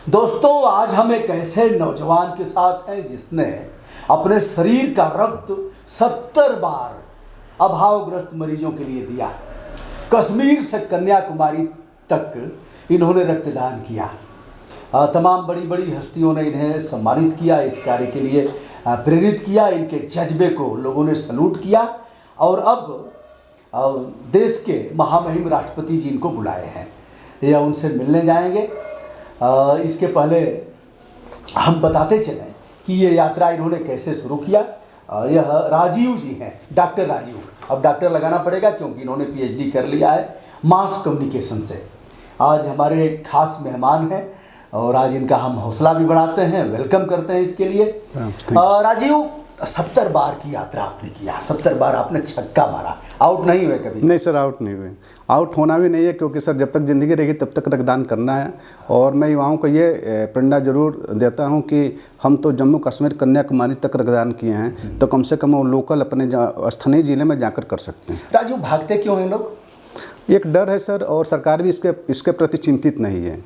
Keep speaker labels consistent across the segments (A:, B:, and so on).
A: दोस्तों, आज हम एक ऐसे नौजवान के साथ हैं जिसने अपने शरीर का रक्त 70 बार अभावग्रस्त मरीजों के लिए दिया। कश्मीर से कन्याकुमारी तक इन्होंने रक्तदान किया। तमाम बड़ी बड़ी हस्तियों ने इन्हें सम्मानित किया, इस कार्य के लिए प्रेरित किया। इनके जज्बे को लोगों ने सलूट किया और अब देश के महामहिम राष्ट्रपति जी इनको बुलाए हैं या उनसे मिलने जाएंगे। इसके पहले हम बताते चलें कि ये यात्रा इन्होंने कैसे शुरू किया। यह राजीव जी हैं, डॉक्टर राजीव। अब डॉक्टर लगाना पड़ेगा क्योंकि इन्होंने पीएचडी कर लिया है मास कम्युनिकेशन से। आज हमारे खास मेहमान हैं और आज इनका हम हौसला भी बढ़ाते हैं, वेलकम करते हैं इसके लिए। राजीव, 70 बार की यात्रा आपने किया, 70 बार आपने छक्का मारा, आउट नहीं हुए कभी?
B: नहीं सर, आउट नहीं हुए। आउट होना भी नहीं है क्योंकि सर जब तक ज़िंदगी रहेगी तब तक रक्तदान करना है। और मैं युवाओं को ये प्रेरणा जरूर देता हूँ कि हम तो जम्मू कश्मीर कन्याकुमारी तक रक्तदान किए हैं, तो कम से कम वो लोकल अपने स्थानीय ज़िले में जाकर कर सकते हैं।
A: राजीव, भागते क्यों हैं लोग?
B: एक डर है सर, और सरकार भी इसके प्रति चिंतित नहीं है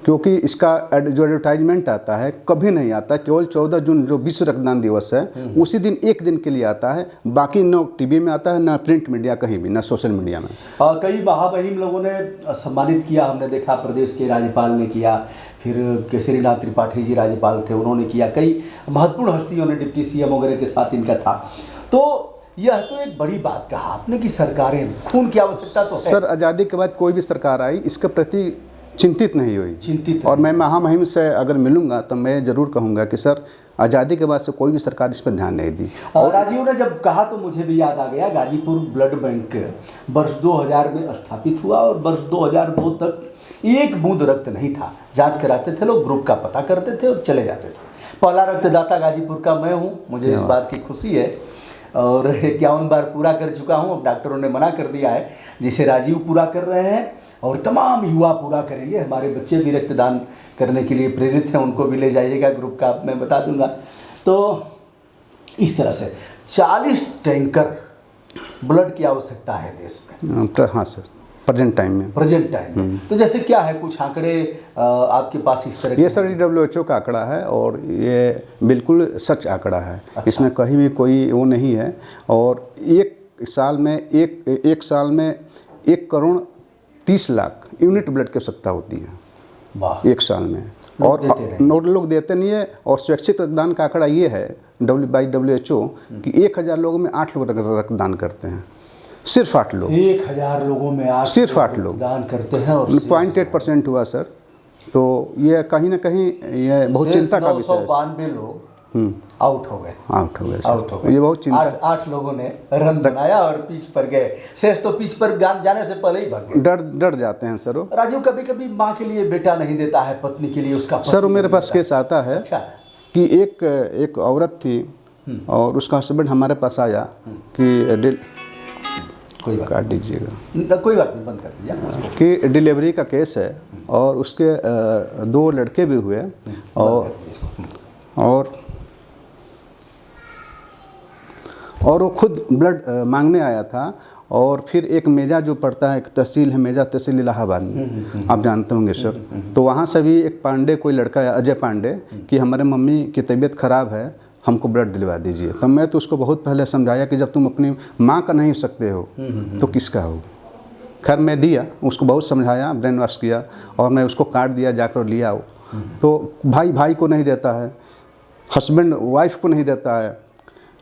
B: क्योंकि इसका जो एडवर्टाइजमेंट आता है कभी नहीं आता। केवल 14 जून जो विश्व रक्तदान दिवस है उसी दिन एक दिन के लिए आता है, बाकी न टीवी में आता है, ना प्रिंट मीडिया कहीं भी, ना सोशल मीडिया में।
A: कई महामहिम लोगों ने सम्मानित किया, हमने देखा प्रदेश के राज्यपाल ने किया, फिर केसरीनाथ त्रिपाठी जी राज्यपाल थे, उन्होंने किया। कई महत्वपूर्ण हस्तियों ने, डिप्टी सीएम वगैरह के साथ इनका था। तो यह तो एक बड़ी बात कहा आपने कि सरकारें, खून की आवश्यकता तो है।
B: सर, आज़ादी के बाद कोई भी सरकार आई इसके प्रति चिंतित नहीं हुई।
A: चिंतित
B: और मैं महामहिम से अगर मिलूंगा तो मैं ज़रूर कहूँगा कि सर आज़ादी के बाद से कोई भी सरकार इस पर ध्यान नहीं दी।
A: और राजीव ने जब कहा तो मुझे भी याद आ गया, गाजीपुर ब्लड बैंक वर्ष 2000 में स्थापित हुआ और वर्ष 2002 तक एक बूंद रक्त नहीं था। जांच कराते थे लोग, ग्रुप का पता करते थे और चले जाते थे। पहला रक्तदाता गाजीपुर का मैं हूँ, मुझे इस बात की खुशी है और 51 बार पूरा कर चुका हूँ। अब डॉक्टरों ने मना कर दिया है, जिसे राजीव पूरा कर रहे हैं और तमाम युवा पूरा करेंगे। हमारे बच्चे भी रक्तदान करने के लिए प्रेरित हैं, उनको भी ले जाइएगा, ग्रुप का मैं बता दूंगा। तो इस तरह से 40 टैंकर ब्लड की आवश्यकता है देश में।
B: हाँ सर, प्रेजेंट टाइम में।
A: तो जैसे क्या है, कुछ आंकड़े आपके पास इस तरह?
B: ये सर WHO का आंकड़ा है और ये बिल्कुल सच आंकड़ा है। अच्छा। इसमें कहीं भी कोई वो नहीं है। और एक साल में 1 करोड़ 30 लाख यूनिट ब्लड की आवश्यकता होती है एक साल में। और लोग देते नहीं है। और स्वैच्छिक रक्तदान का आंकड़ा ये है WHO कि 1000 लोगों में 8 लोग रक्तदान करते हैं। सिर्फ 8 लोग,
A: 1000 लोगों में
B: सिर्फ 8 लोग
A: दान करते हैं और
B: 0.8% हुआ सर। तो ये कहीं ना कहीं ये बहुत चिंता का विषय है।
A: 992 लोग आउट हो गए।
B: ये बहुत चिंता।
A: 8 लोगों ने रन बनाया और पिच पर गए। शेष तो पिच पर जाने से पहले ही भाग गए।
B: डर जाते हैं सर।
A: राजीव, कभी कभी माँ के लिए बेटा नहीं देता है, पत्नी के लिए उसका
B: सर मेरे पास केस आता है।
A: अच्छा।
B: कि एक औरत थी और उसका हस्बैंड हमारे पास आया कि
A: कोई बात
B: काट दीजिएगा,
A: कोई बात नहीं, बंद कर दीजिए,
B: कि डिलीवरी का केस है और उसके 2 लड़के भी हुए और वो खुद ब्लड मांगने आया था। और फिर एक मेजा जो पड़ता है, एक तहसील है मेजा तहसील इलाहाबाद में, आप जानते होंगे सर। तो वहाँ से भी एक पांडे, कोई लड़का है अजय पांडे, कि हमारे मम्मी की तबीयत ख़राब है, हमको ब्लड दिलवा दीजिए। तब मैं तो उसको बहुत पहले समझाया कि जब तुम अपनी माँ का नहीं हो सकते हो तो किसका हो। खैर मैं दिया, उसको बहुत समझाया, ब्रेन वॉश किया और मैं उसको काट दिया, जाकर लिया। तो भाई को नहीं देता है, हस्बैंड वाइफ को नहीं देता है,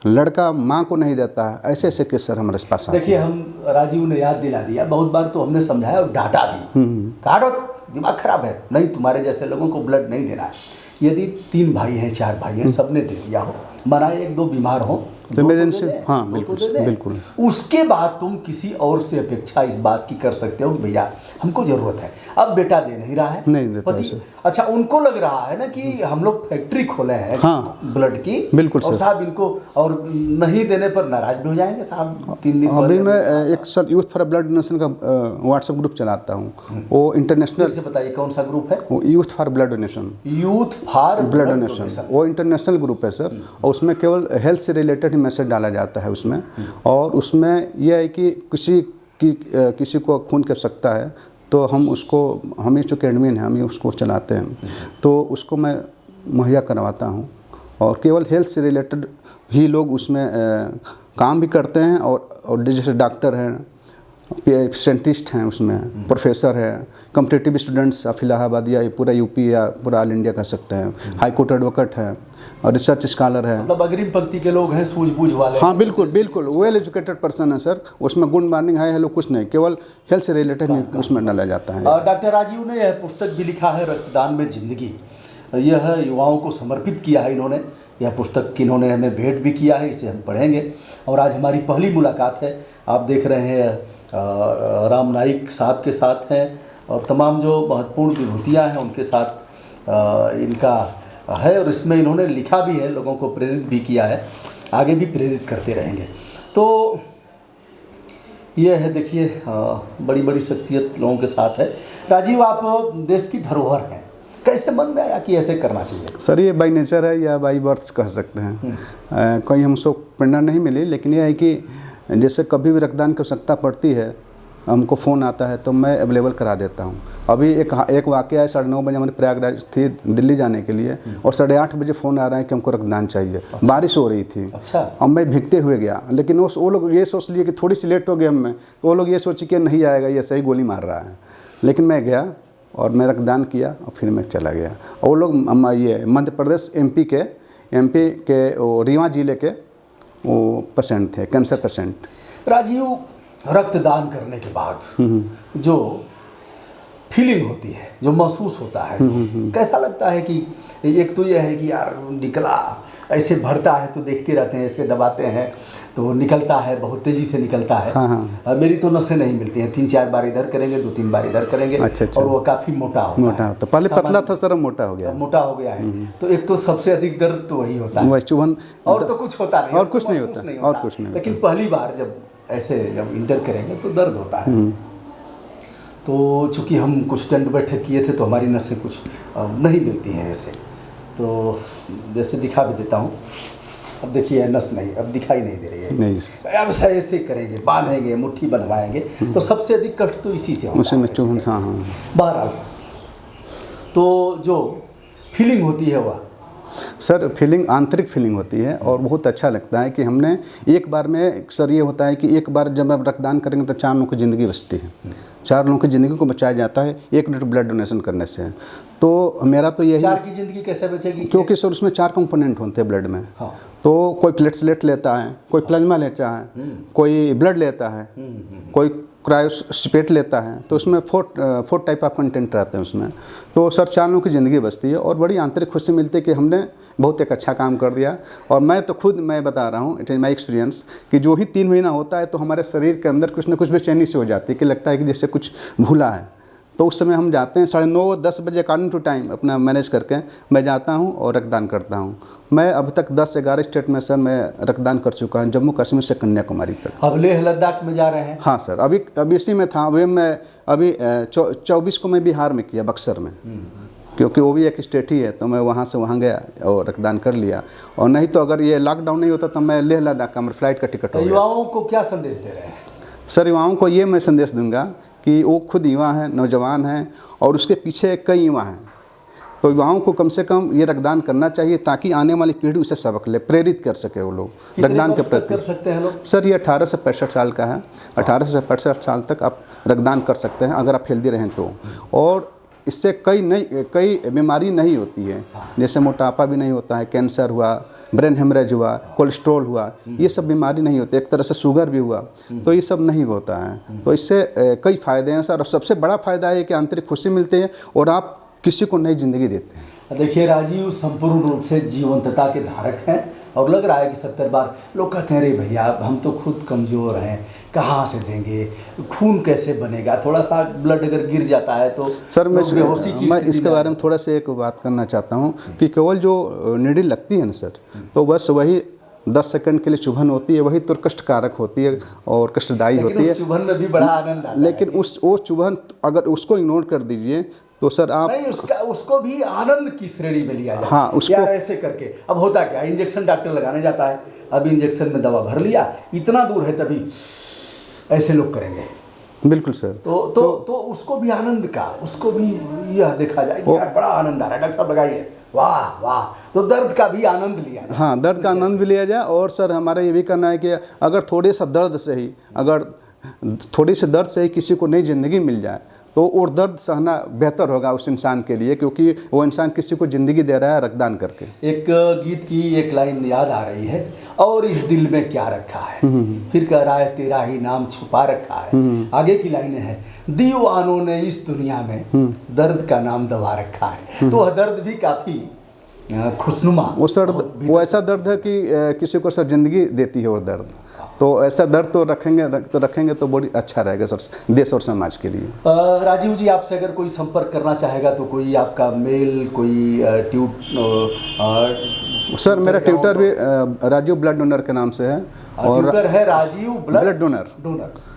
B: लड़का माँ को नहीं देता है। ऐसे ऐसे केस सर हमारे पास।
A: देखिए, हम राजीव ने याद दिला दिया, बहुत बार तो हमने समझाया और डांटा भी, काटो, दिमाग खराब है, नहीं तुम्हारे जैसे लोगों को ब्लड नहीं देना है। यदि 3 भाई हैं, 4 भाई हैं, सबने दे दिया हो, मना 1-2 बीमार हो तो
B: इमरजेंसी, हाँ बिल्कुल।
A: उसके बाद तुम किसी और से अपेक्षा इस बात की कर सकते हो कि भैया हमको जरूरत है। अब बेटा दे नहीं रहा है,
B: नहीं देता
A: पति। अच्छा, उनको लग रहा है ना कि हम लोग फैक्ट्री खोले हैं ब्लड की,
B: बिल्कुल
A: और साहब इनको, और नहीं देने पर नाराज भी हो जाएंगे साहब। 3 दिन
B: अभी मैं एक sir youth for blood donation का व्हाट्सएप ग्रुप चलाता हूँ। वो इंटरनेशनल
A: से बताइए कौन सा ग्रुप है?
B: वो youth for blood donation.
A: Youth for
B: blood donation वो इंटरनेशनल ग्रुप है सर। और उसमें केवल हेल्थ से रिलेटेड मैसेज डाला जाता है उसमें। और उसमें यह है कि किसी को खून की आवश्यकता है तो हम ही चूँकि एडमिन हैं, हम ही उसको चलाते हैं, तो उसको मैं मुहैया करवाता हूँ। और केवल हेल्थ से रिलेटेड ही लोग उसमें काम भी करते हैं, और जैसे डॉक्टर हैं, साइंटिस्ट हैं, उसमें प्रोफेसर हैं, कॉम्पिटिटिव स्टूडेंट्स ऑफ इलाहाबाद या पूरा यूपी या पूरा ऑल इंडिया कह सकते हैं, हाई कोर्ट एडवोकेट हैं और रिसर्च स्कॉलर है।
A: मतलब अग्रिम पंक्ति के लोग हैं, सूझबूझ वाले।
B: हाँ बिल्कुल बिल्कुल, वेल एजुकेटेड पर्सन है सर। उसमें गुड मॉर्निंग हाय हेलो कुछ नहीं, केवल हेल्थ से रिलेटेड उसमें डाला जाता है।
A: डॉक्टर राजीव ने यह पुस्तक भी लिखा है, रक्तदान में जिंदगी। यह युवाओं को समर्पित किया है इन्होंने। यह पुस्तक इन्होंने हमें भेंट भी किया है, इसे हम पढ़ेंगे। और आज हमारी पहली मुलाकात है, आप देख रहे हैं राम नाइक साहब के साथ हैं, और तमाम जो महत्वपूर्ण विभूतियाँ हैं उनके साथ इनका है। और इसमें इन्होंने लिखा भी है, लोगों को प्रेरित भी किया है, आगे भी प्रेरित करते रहेंगे। तो ये है, देखिए बड़ी बड़ी शख्सियत लोगों के साथ है। राजीव, आप देश की धरोहर हैं, कैसे मन में आया कि ऐसे करना चाहिए?
B: सर ये बाई नेचर है या बाई बर्थ कह सकते हैं। कोई हमको प्रेरणा नहीं मिली, लेकिन यह है कि जैसे कभी भी रक्तदान की आवश्यकता पड़ती है, हमको फ़ोन आता है तो मैं अवेलेबल करा देता हूँ। अभी एक वाक़या है, 9:30 बजे हमारी प्रयागराज थी दिल्ली जाने के लिए, और 8:30 बजे फ़ोन आ रहा है कि हमको रक्तदान चाहिए। अच्छा। बारिश हो रही थी।
A: अच्छा।
B: अब मैं भीगते हुए गया, लेकिन वो लोग ये सोच लिए कि थोड़ी सी लेट हो गए हमें, तो वो लोग ये सोचे कि नहीं आएगा, ये सही गोली मार रहा है। लेकिन मैं गया और मैं रक्तदान किया और फिर मैं चला गया। और वो लोग ये मध्य प्रदेश एमपी के वो रीवा जिले के वो पेशेंट थे, कैंसर पेशेंट।
A: राजीव, रक्तदान करने के बाद जो फीलिंग होती है, जो महसूस होता है, कैसा लगता है? कि एक तो यह है कि यार निकला, ऐसे भरता है तो देखते रहते हैं, ऐसे दबाते हैं तो निकलता है, बहुत तेज़ी से निकलता है।
B: हाँ।
A: मेरी तो नसें नहीं मिलती हैं, 3-4 बार इधर करेंगे, 2-3 बार इधर करेंगे।
B: अच्छा।
A: और वो काफ़ी मोटा होता है।
B: तो पहले पतला था सर, मोटा हो गया।
A: मोटा हो गया है। तो एक तो सबसे अधिक दर्द तो वही होता है,
B: चुभन,
A: और तो कुछ होता नहीं,
B: और कुछ नहीं होता, और कुछ नहीं।
A: लेकिन पहली बार जब इंटर करेंगे तो दर्द होता है। तो चूँकि हम कुछ दंड बैठक किए थे तो हमारी नसें कुछ नहीं मिलती हैं ऐसे, तो जैसे दिखा भी देता हूँ। अब देखिए नस नहीं, अब दिखाई नहीं दे रही है।
B: नहीं।
A: अब ऐसे करेंगे, बांधेंगे, मुट्ठी बंधवाएंगे, तो सबसे अधिक कष्ट तो इसी से होता है।
B: हाँ।
A: बहरहाल, तो जो फीलिंग होती है वह
B: सर फीलिंग आंतरिक फीलिंग होती है, और बहुत अच्छा लगता है कि हमने एक बार में, सर ये होता है कि एक बार जब आप रक्तदान करेंगे तो 4 लोगों की ज़िंदगी बचती है, 4 लोगों की ज़िंदगी को बचाया जाता है 1 यूनिट ब्लड डोनेशन करने से। तो मेरा तो यही,
A: 4 की ज़िंदगी कैसे बचेगी?
B: क्योंकि सर उसमें 4 कंपोनेंट होते हैं ब्लड में।
A: हाँ।
B: तो कोई प्लेटलेट लेता है, कोई प्लाज्मा लेता है, कोई ब्लड लेता है, कोई क्रायोस्पेट लेता है, तो उसमें 4 टाइप ऑफ कंटेंट रहते हैं उसमें। तो सर 4 लोगों की ज़िंदगी बचती है, और बड़ी आंतरिक खुशी मिलती है कि हमने बहुत एक अच्छा काम कर दिया। और मैं बता रहा हूँ, इट इज़ माई एक्सपीरियंस, कि जो ही 3 महीना होता है तो हमारे शरीर के अंदर कुछ ना कुछ बेचैनी से हो जाती है, कि लगता है कि जैसे कुछ भूला है। तो उस समय हम जाते हैं 9:30-10 बजे अकॉर्डिंग टू टाइम अपना मैनेज करके मैं जाता हूँ और रक्तदान करता हूँ। मैं अब तक 10-11 स्टेट में सर मैं रक्तदान कर चुका हूँ, जम्मू कश्मीर से कन्याकुमारी तक।
A: अब लेह लद्दाख में जा रहे हैं?
B: हाँ सर, अभी इसी में था। अभी 24 को मैं बिहार में किया, बक्सर में, क्योंकि वो भी एक स्टेट ही है, तो मैं वहाँ से वहाँ गया और रक्तदान कर लिया। और नहीं तो अगर ये लॉकडाउन नहीं होता तो मैं लेह लद्दाख का, मेरा फ्लाइट का टिकट हो गया।
A: युवाओं को क्या संदेश दे रहे हैं?
B: सर युवाओं को ये मैं संदेश दूंगा कि वो खुद युवा हैं, नौजवान हैं, और उसके पीछे कई युवा हैं। तो युवाओं को कम से कम ये रक्तदान करना चाहिए, ताकि आने वाली पीढ़ी उसे सबक ले, प्रेरित कर सके वो लोग रक्तदान के प्रति।
A: कर सकते हैं लोग?
B: सर ये 18 से 65 साल का है। 18 से 65 साल तक आप रक्तदान कर सकते हैं, अगर आप हेल्दी रहें तो। और इससे कई बीमारी नहीं होती है, जैसे मोटापा भी नहीं होता है, कैंसर हुआ, ब्रेन हेमरेज हुआ, कोलेस्ट्रॉल हुआ, ये सब बीमारी नहीं होती। एक तरह से शुगर भी हुआ, तो ये सब नहीं होता है। तो इससे कई फ़ायदे हैं सर, और सबसे बड़ा फ़ायदा है कि आंतरिक खुशी मिलती है और आप किसी को नई ज़िंदगी देते हैं।
A: देखिए राजीव संपूर्ण रूप से जीवंतता के धारक हैं, और लग रहा है कि 70 बार लोग कहते हैं, अरे भैया हम तो खुद कमज़ोर हैं, कहाँ से देंगे, खून कैसे बनेगा, थोड़ा सा ब्लड अगर गिर जाता है तो
B: सर मैं इसके बारे में
A: में
B: थोड़ा सा एक बात करना चाहता हूँ कि केवल जो नीडल लगती है ना सर, तो बस वही 10 सेकंड के लिए चुभन होती है, वही तो कष्टकारक होती है और कष्टदायी होती है।
A: चुभन में भी बड़ा आनंद आता है।
B: लेकिन वो चुभन अगर उसको इग्नोर कर दीजिए तो सर आप
A: नहीं, उसको भी आनंद की श्रेणी में लिया जाए।
B: हाँ, उसको
A: यार ऐसे करके अब होता क्या, इंजेक्शन डॉक्टर लगाने जाता है, अब इंजेक्शन में दवा भर लिया, इतना दूर है तभी ऐसे लोग करेंगे,
B: बिल्कुल सर।
A: तो उसको भी आनंद का, उसको भी यह देखा जाए कि यार बड़ा आनंद आ रहा है, डॉक्टर साहब लगाइए, वाह वाह, तो दर्द का भी आनंद लिया जाए।
B: हाँ, दर्द का आनंद भी लिया जाए। और सर हमारा ये भी करना है कि अगर थोड़े सा दर्द से ही, अगर थोड़ी सी दर्द से ही किसी को नई ज़िंदगी मिल जाए तो वो दर्द सहना बेहतर होगा उस इंसान के लिए, क्योंकि वो इंसान किसी को ज़िंदगी दे रहा है रक्तदान करके।
A: एक गीत की एक लाइन याद आ रही है, और इस दिल में क्या रखा है, फिर कह रहा है तेरा ही नाम छुपा रखा है। आगे की लाइनें हैं, दीवानों ने इस दुनिया में दर्द का नाम दबा रखा है। तो वह दर्द भी काफ़ी खुशनुमा,
B: वो ऐसा दर्द है कि किसी को सर ज़िंदगी देती है वो दर्द। तो ऐसा दर्द तो रखेंगे तो बहुत अच्छा रहेगा सर देश और समाज के लिए।
A: राजीव जी, आपसे अगर कोई संपर्क करना चाहेगा तो कोई आपका मेल, कोई
B: सर मेरा ट्विटर भी राजीव ब्लड डोनर के नाम से है,
A: और ट्विटर है राजीव ब्लड
B: डोनर।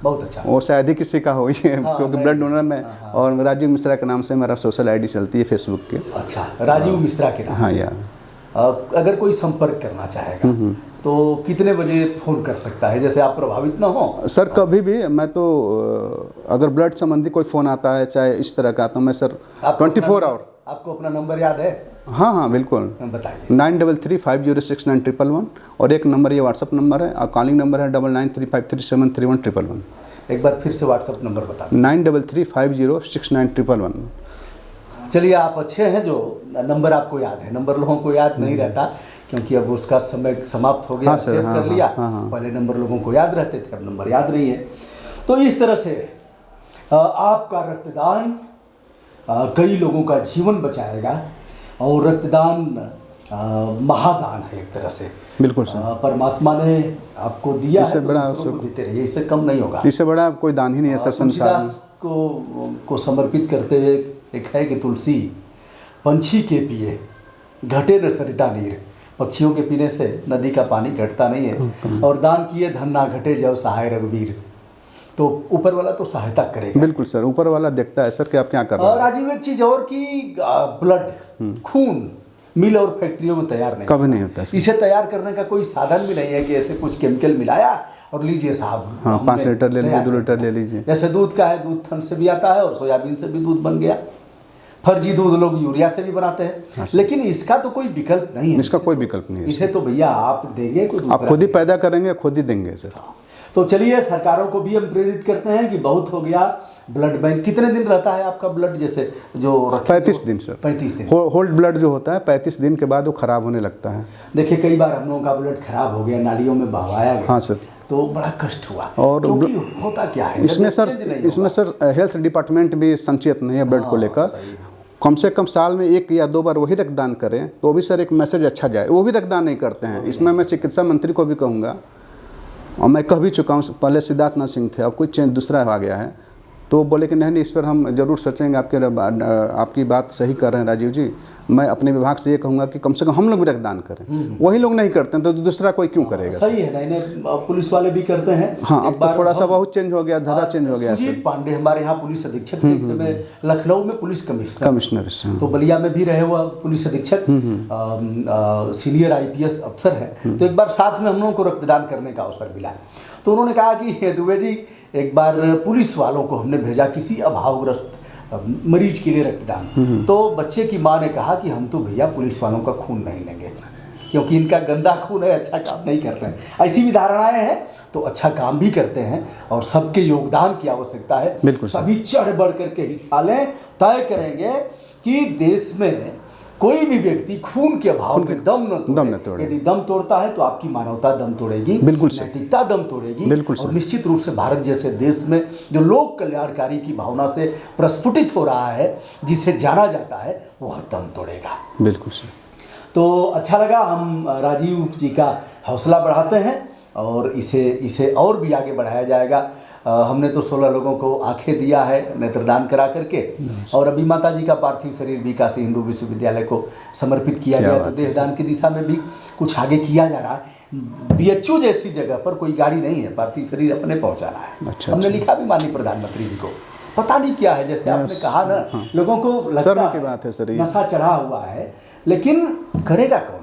A: बहुत अच्छा।
B: वो शायद ही किसी का हो ही है, क्योंकि ब्लड डोनर में। और राजीव मिश्रा के नाम से मेरा सोशल आईडी चलती है फेसबुक के।
A: अच्छा, राजीव मिश्रा के नाम से।
B: हाँ यार,
A: अगर कोई संपर्क करना चाहेगा तो कितने बजे फ़ोन कर सकता है, जैसे आप प्रभावित ना हो?
B: सर कभी भी, मैं तो अगर ब्लड संबंधी कोई फ़ोन आता है चाहे इस तरह का, तो मैं सर 24 आवर।
A: आपको अपना नंबर याद है?
B: हाँ बिल्कुल,
A: बताइए।
B: 9335069111, और एक नंबर ये व्हाट्सअप नंबर है, और कॉलिंग नंबर है 9935373111।
A: एक बार फिर से व्हाट्सअप नंबर बता दें।
B: 9335069111।
A: चलिए, आप अच्छे हैं जो नंबर आपको याद है। नंबर लोगों को याद नहीं रहता, क्योंकि अब उसका समय समाप्त हो गया।
B: हाँ
A: सेव कर लिया। पहले नंबर लोगों को याद रहते थे, अब नंबर याद नहीं है। तो इस तरह से आपका रक्तदान कई लोगों का जीवन बचाएगा, और रक्तदान महादान है एक तरह से।
B: बिल्कुल सर,
A: परमात्मा ने आपको दिया है,
B: बड़ा
A: दूसरों को देते रहिए, इससे कम नहीं होगा।
B: इससे बड़ा कोई दान ही नहीं है सर संसार में।
A: को समर्पित करते हुए एक है कि तुलसी पंछी के पिए घटे न सरिता नीर, पक्षियों के पीने से नदी का पानी घटता नहीं है। और दान किए धन ना घटे जब सहाय रघुवीर, तो ऊपर वाला तो सहायता करेगा।
B: बिल्कुल सर, ऊपर वाला देखता है सर कि आप क्या कर रहे हैं।
A: और राजीव, एक चीज़ और कि ब्लड, खून मिल और फैक्ट्रियों में तैयार नहीं,
B: कभी नहीं होता।
A: इसे तैयार करने का कोई साधन भी नहीं है कि ऐसे कुछ केमिकल मिलाया और लीजिए साहब।
B: हाँ, 5 लीटर ले लीजिए, 2 लीटर ले लीजिए।
A: जैसे दूध का है, दूध थन से भी आता है और सोयाबीन से भी दूध बन गया। फर्जी दूध लोग यूरिया से भी बनाते हैं, लेकिन इसका तो कोई विकल्प नहीं है।
B: इसका कोई विकल्प नहीं है।
A: इसे तो भैया आप देंगे तो
B: आप खुद ही पैदा करेंगे, खुद ही देंगे सर।
A: तो चलिए, सरकारों को भी हम प्रेरित करते हैं कि बहुत हो गया ब्लड बैंक। कितने दिन रहता है आपका ब्लड, जैसे जो
B: 35 दिन सर।
A: 35 दिन
B: होल्ड ब्लड जो होता है 35 दिन के बाद वो खराब होने लगता है।
A: देखिए, कई बार हम लोगों का ब्लड खराब हो गया, नालियों में बहवाया गया।
B: हाँ सर,
A: तो बड़ा कष्ट हुआ।
B: और
A: क्योंकि होता क्या है
B: इसमें सर हेल्थ डिपार्टमेंट भी संचेत नहीं है ब्लड को लेकर। कम से कम साल में 1 या 2 बार वही रक्तदान करें, तो भी सर एक मैसेज अच्छा जाए। वो भी रक्तदान नहीं करते हैं। इसमें मैं चिकित्सा मंत्री को भी कहूँगा, और मैं कह भी चुका हूँ, पहले सिद्धार्थनाथ सिंह थे, अब कोई चेंज दूसरा आ गया है, तो बोले कि नहीं, इस पर हम जरूर सोचेंगे। आपकी बात सही कर रहे हैं राजीव जी। मैं अपने विभाग से ये कहूँगा कि कम से कम हम लोग भी रक्तदान करें। वही लोग नहीं करते हैं तो दूसरा कोई क्यों करेगा?
A: सही है। नहीं, पुलिस वाले भी करते हैं।
B: हाँ, अब तो थोड़ा सा बहुत चेंज हो गया, धारा चेंज हो गया।
A: सुजीत पांडे हमारे यहाँ पुलिस अधीक्षक थे, इस समय लखनऊ में पुलिस कमिश्नर, तो बलिया में भी रहे हुआ पुलिस अधीक्षक, सीनियर IPS अफसर है। तो एक बार साथ में हम लोगों को रक्तदान करने का अवसर मिला, तो उन्होंने कहा कि दुबे जी, एक बार पुलिस वालों को हमने भेजा किसी अभावग्रस्त मरीज के लिए रक्तदान। तो बच्चे की माँ ने कहा कि हम तो भैया पुलिस वालों का खून नहीं लेंगे, क्योंकि इनका गंदा खून है, अच्छा काम नहीं करते हैं। ऐसी भी धारणाएं हैं। तो अच्छा काम भी करते हैं, और सबके योगदान की आवश्यकता है। सभी चढ़ बढ़ करके हिस्सा लें। तय करेंगे कि देश में कोई भी व्यक्ति खून के अभाव में दम न तोड़े। यदि दम तोड़ता है तो आपकी मानवता दम तोड़ेगी, नैतिकता दम तोड़ेगी, और निश्चित रूप से भारत जैसे देश में जो लोक कल्याणकारी की भावना से प्रस्फुटित हो रहा है, जिसे जाना जाता है, वह दम तोड़ेगा।
B: बिल्कुल सर।
A: तो अच्छा लगा, हम राजीव जी का हौसला बढ़ाते हैं, और इसे और भी आगे बढ़ाया जाएगा। हमने तो 16 लोगों को आंखें दिया है नेत्रदान करा करके, और अभी माता जी का पार्थिव शरीर भी काशी हिंदू विश्वविद्यालय को समर्पित किया गया। तो देहदान की दिशा में भी कुछ आगे किया जा रहा है। BHU जैसी जगह पर कोई गाड़ी नहीं है, पार्थिव शरीर अपने पहुंचाना है। हमने लिखा भी माननीय प्रधानमंत्री जी को, पता नहीं क्या है, जैसे आपने कहा ना, लोगों को लगता है नशा चढ़ा हुआ है, लेकिन करेगा कौन?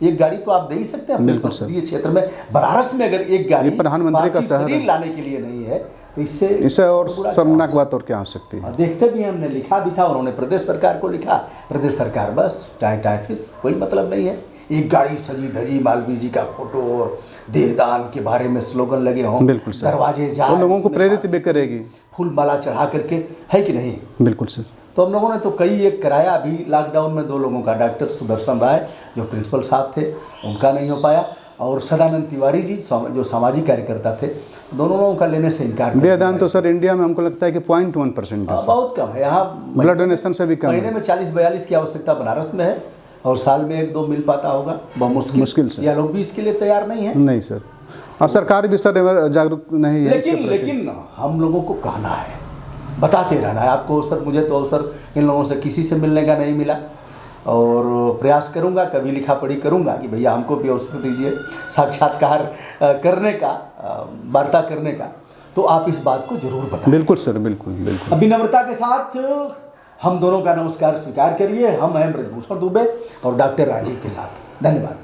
A: एक गाड़ी तो आप दे ही सकते हैं अपने संसदीय क्षेत्र में। बनारस में अगर एक गाड़ी
B: प्रधानमंत्री का शहर
A: शरीर लाने के लिए नहीं है, तो इससे
B: इससे और
A: बुरा क्या
B: शर्मनाक
A: हो
B: बात और क्या हो सकती है।
A: सकता है? देखते भी हैं, हमने लिखा भी था, उन्होंने प्रदेश सरकार को लिखा, प्रदेश सरकार बस टाइम फिस, कोई मतलब नहीं है। एक गाड़ी सजी धजी मालवीय जी का फोटो और देहदान के बारे में स्लोगन लगे हों,
B: बिल्कुल सर।
A: दरवाजे जा,
B: वो लोगों को
A: उसमें
B: प्रेरित भी करेगी।
A: फूल माला चढ़ा करके, है कि नहीं?
B: बिल्कुल सर।
A: तो हम लोगों ने तो कई एक कराया, अभी लॉकडाउन में 2 लोगों का, डॉक्टर सुदर्शन राय जो प्रिंसिपल साहब थे उनका नहीं हो पाया, और सदानंद तिवारी जी जो सामाजिक कार्यकर्ता थे, दोनों लोगों का लेने से इनकार कर दिया।
B: देहदान तो सर इंडिया में हमको लगता है कि 0.1% है सर।
A: बहुत कम है। यहाँ
B: ब्लड डोनेशन से भी कम
A: महीने
B: है।
A: में 40-42 की आवश्यकता बनारस में है, और साल में 1-2 मिल पाता होगा, बहुत
B: मुश्किल से।
A: या लोग भी इसके लिए तैयार नहीं है।
B: नहीं सर, और सरकार भी सर जागरूक नहीं है।
A: लेकिन हम लोगों को कहना है, बताते रहना है। आपको अवसर, मुझे तो अवसर इन लोगों से किसी से मिलने का नहीं मिला, और प्रयास करूंगा, कभी लिखा पढ़ी करूंगा कि भैया हमको भी अवसर दीजिए साक्षात्कार करने का, वार्ता करने का, तो आप इस बात को जरूर बताएं।
B: बिल्कुल सर, बिल्कुल बिल्कुल।
A: अब विनम्रता के साथ हम दोनों का नमस्कार स्वीकार करिए। हम हैं ब्रजभूषण दुबे और डॉक्टर राजीव के साथ। धन्यवाद।